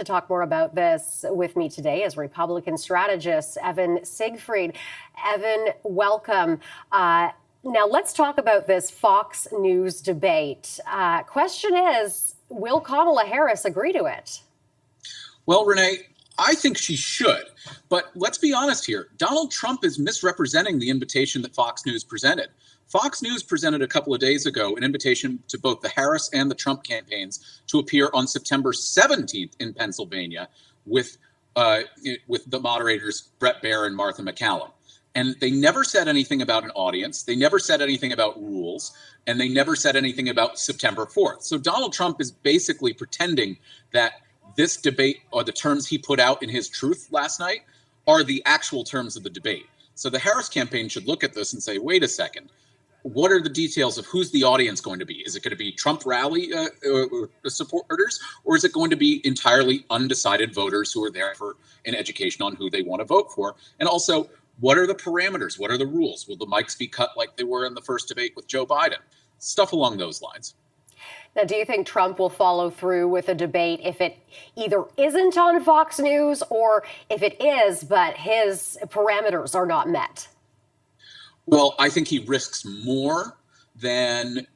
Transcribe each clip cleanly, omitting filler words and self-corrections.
To talk more about this with me today is Republican strategist Evan Siegfried. Evan, welcome. Now let's talk about this Fox News debate. Question is, will Kamala Harris agree to it? Well, Renee, I think she should. But let's be honest here. Donald Trump is misrepresenting the invitation that Fox News presented. Fox News presented a couple of days ago an invitation to both the Harris and the Trump campaigns to appear on September 17th in Pennsylvania with the moderators Bret Baier and Martha MacCallum. And they never said anything about an audience. They never said anything about rules. And they never said anything about September 4th. So Donald Trump is basically pretending that this debate, or the terms he put out in his truth last night, are the actual terms of the debate. So the Harris campaign should look at this and say, wait a second, what are the details of who's the audience going to be? Is it going to be Trump rally supporters, or is it going to be entirely undecided voters who are there for an education on who they want to vote for? And also, what are the parameters? What are the rules? Will the mics be cut like they were in the first debate with Joe Biden? Stuff along those lines. Now, do you think Trump will follow through with a debate if it either isn't on Fox News or if it is, but his parameters are not met? Well, I think he risks more than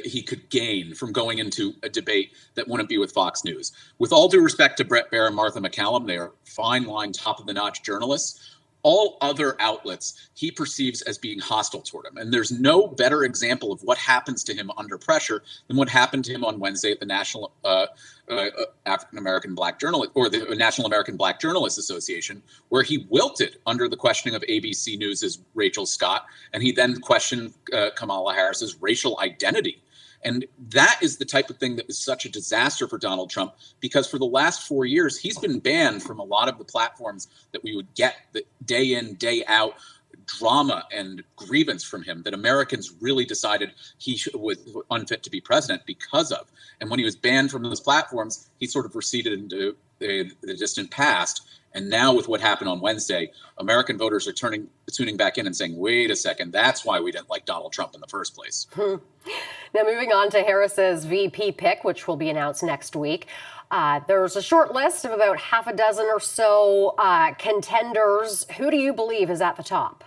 he could gain from going into a debate that wouldn't be with Fox News. With all due respect to Bret Baier and Martha MacCallum, they are fine line, top of the notch journalists. All other outlets he perceives as being hostile toward him. And there's no better example of what happens to him under pressure than what happened to him on Wednesday at the National African American Black Journalist, or the National American Black Journalists Association, where he wilted under the questioning of ABC News' Rachel Scott, and he then questioned Kamala Harris's racial identity. And that is the type of thing that is such a disaster for Donald Trump, because for the last 4 years, he's been banned from a lot of the platforms that we would get the day in, day out drama and grievance from him that Americans really decided he was unfit to be president because of. And when he was banned from those platforms, he sort of receded into the distant past. And now with what happened on Wednesday, American voters are tuning back in and saying, wait a second, that's why we didn't like Donald Trump in the first place. Now, moving on to Harris's VP pick, which will be announced next week. There's a short list of about half a dozen or so contenders. Who do you believe is at the top?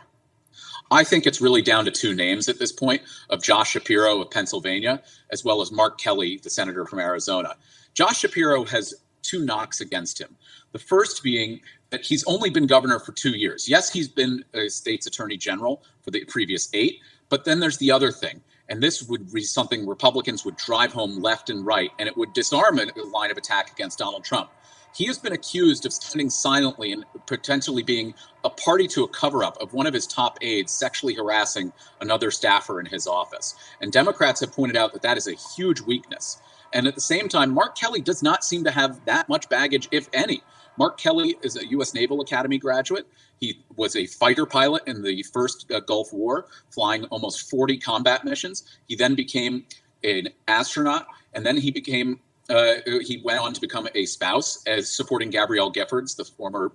I think it's really down to two names at this point, of Josh Shapiro of Pennsylvania, as well as Mark Kelly, the senator from Arizona. Josh Shapiro has two knocks against him. The first being that he's only been governor for 2 years. Yes, he's been a state's attorney general for the previous 8, but then there's the other thing. And this would be something Republicans would drive home left and right, and it would disarm a line of attack against Donald Trump. He has been accused of standing silently and potentially being a party to a cover-up of one of his top aides sexually harassing another staffer in his office. And Democrats have pointed out that that is a huge weakness. And at the same time, Mark Kelly does not seem to have that much baggage, if any. Mark Kelly is a U.S. Naval Academy graduate. He was a fighter pilot in the first Gulf War, flying almost 40 combat missions. He then became an astronaut, and then he went on to become a spouse as supporting Gabrielle Giffords, the former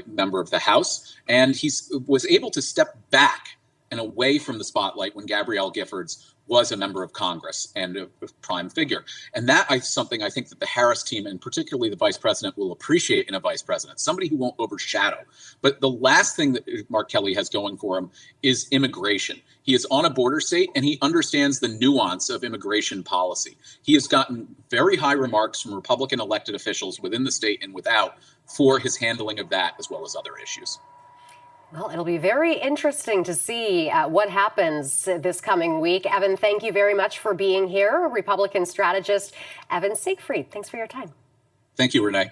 member of the House. And he was able to step back and away from the spotlight when Gabrielle Giffords was a member of Congress and a prime figure. And that is something I think that the Harris team, and particularly the vice president, will appreciate in a vice president, somebody who won't overshadow. But the last thing that Mark Kelly has going for him is immigration. He is on a border state, and he understands the nuance of immigration policy. He has gotten very high remarks from Republican elected officials within the state and without for his handling of that, as well as other issues. Well, it'll be very interesting to see what happens this coming week. Evan, thank you very much for being here. Republican strategist Evan Siegfried, thanks for your time. Thank you, Renee.